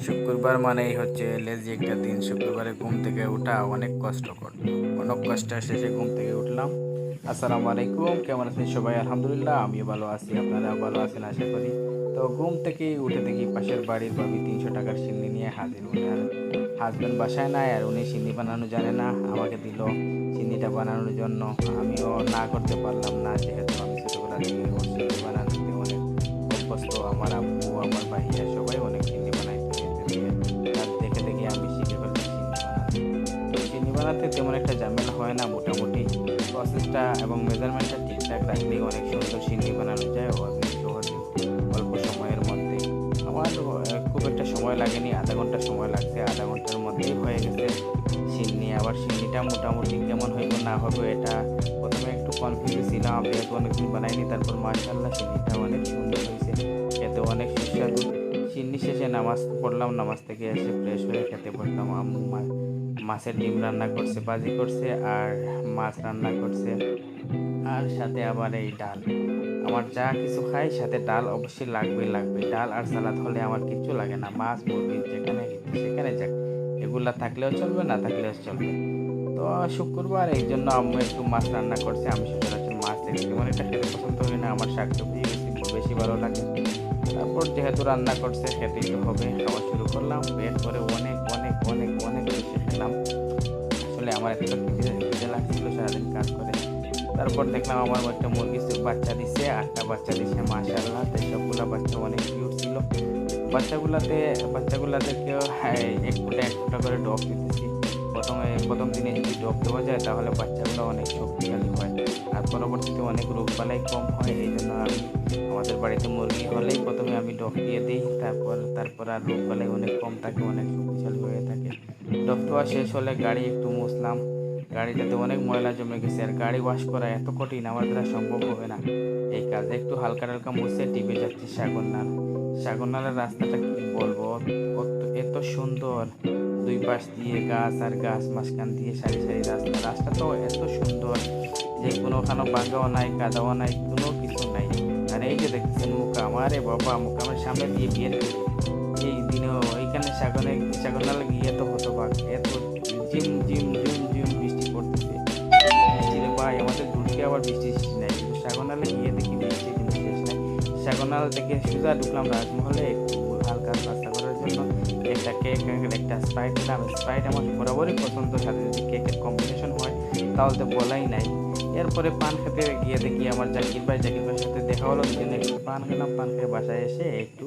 শুক্রবার মানেই হচ্ছে লেজি একটা দিন। শুক্রবারে ঘুম থেকে ওঠা অনেক কষ্টকর। অনেক কষ্টের শেষে ঘুম থেকে উঠলাম। আসসালামু আলাইকুম, কেমন আছেন সবাই? আলহামদুলিল্লাহ, আমিও ভালো আছি। আপনারা ভালো আছেন আশা করি। তো ঘুম থেকে উঠে দেখি পাশের বাড়ির ভাবি 300 টাকার সিন্নি নিয়ে হাজির। উনার হাজব্যান্ড বাসায় নাই, আর উনি সিন্নি বানানো জানে না। আমাকে দিল সিন্নিটা বানানোর জন্য। আমিও না করতে পারলাম না, যেহেতু আমি ছোটবেলা থেকে সিন্নি বানানোতে অনেক অভ্যস্ত। আমার আম্মু, আমার ভাইয়া সবাই অনেক সিন্নি বানাইতো। তার দেখে দেখে আমি শিখে ফেলছি সিন্নি বানাতে। তো সিন্নি বানাতে তেমন একটা ঝামেলা হয় না, মোটামুটি প্রসেসটা এবং মেজারমেন্টটা ঠিকঠাক রাখলেই অনেক সুন্দর সিন্নি বানানো যায় অনেক সহজে, অল্প সময়ের মধ্যে। আমার খুব একটা সময় লাগেনি, আধা ঘন্টা সময় লাগছে। আধা ঘন্টার মধ্যেই হয়ে গেছে সিন্নি। আবার সিন্নিটা মোটামুটি কেমন হইব না হবে এটা প্রথমে একটু কনফিউজ ছিলাম, যেহেতু অনেকদিন বানাইনি। তারপর মাশাআল্লাহ সিন্নিটা অনেক সুন্দর হয়েছে, খেতে অনেক সুস্বাদু। সিন্নি শেষে নামাজ পড়লাম, নামাজ থেকে এসে ফ্রেশ হয়ে খেতে বসলাম। আম্মু মাছের ডিম রান্না করছে, ভাজি করছে, আর মাছ রান্না করছে, আর সাথে আবার এই ডাল। আমার যা কিছু খাই সাথে ডাল অবশ্যই লাগবে। ডাল আর সালাদ হলে আমার কিচ্ছু লাগে না। মাছ মুরগি যেখানে সেখানে যাক, এগুলা থাকলেও চলবে, না থাকলেও চলবে। তো শুক্রবার এই জন্য আম্মু একটু মাছ রান্না করছে। আমি সচরাচর মাছ তেমন একটা খেতে পছন্দ করি না, আমার শাকসবজি বেশি ভালো লাগে। তারপর যেহেতু রান্না করছে খেতেই তো হবে, খাওয়া শুরু করলাম। পেট করে অনেক অনেক অনেক অনেক বেশি খেলাম। আসলে আমার এতটা খিদে লাগছিল সারাদিন কাজ করে। তারপর দেখলাম আমার একটা মুরগি বাচ্চা দিছে, 8টা বাচ্চা দিছে মাশাআল্লাহ। তো সবগুলা বাচ্চা অনেক কিউট ছিল। বাচ্চাগুলাদেরকেও এক ফুটা করে ডব দিতেছি। প্রথম দিনে যদি ডব দেওয়া যায় তাহলে বাচ্চাগুলো অনেক শক্তিশালী হয়, আর পরবর্তীতে অনেক রোগবালাই কম হয়। এই জন্য আমি আমাদের বাড়িতে মুরগি হলেই প্রথমে আমি ডব দিয়ে দিই। তারপর আর রোগবালাই অনেক কম থাকে, অনেক শক্তিশালী হয়ে থাকে। ডব দেওয়া শেষ হলে গাড়ি একটু মুছলাম। গাড়িটাতে অনেক ময়লা জমে গেছে, আর গাড়ি ওয়াশ করা এত কঠিন, আমার দ্বারা সম্ভব হবে না এই কাজ। একটু হালকা হালকা মুছে টিপে যাচ্ছি সাগরনালার রাস্তাটা কি বলবো, এত সুন্দর। দুই পাশ দিয়ে গাছ আর গাছ, মাঝখান দিয়ে সারি সারি রাস্তা তো এত সুন্দর যে কোনোখানে বাঙ্গাও নাই, কাদাও নাই, কোনো কিছু নাই। আর এই যে দেখতেছেন মুকাম, আরে বাবা, মুকামের সামনে দিয়ে বিয়ে এই দিনেও ওইখানে সাগরনালা গিয়ে তো হতবাক, এত ঝিম ঝিম ঝিম ঝিম বৃষ্টি পড়তেছে। বৃষ্টিতে ভাই আমাদের দূরকে আবার বৃষ্টি নাই, কিন্তু সাগরনালা গিয়ে দেখি বৃষ্টি কিন্তু শেষ নাই। সাগরনালা থেকে সোজা ঢুকলাম রাজমহলে একটু হালকা নাস্তা করার জন্য। একটা কেক, একটা স্প্রাইট নিলাম। স্প্রাইট আমার বরাবরই পছন্দ, সাথে যদি কেকের কম্বিনেশন হয় তাহলে তো বলাই নাই। এরপরে পান খেতে গিয়ে দেখি আমার জাকির ভাইয়ের সাথে দেখা হলো। দুজনে একটু পান খেলাম। পান খেয়ে বাসায় এসে একটু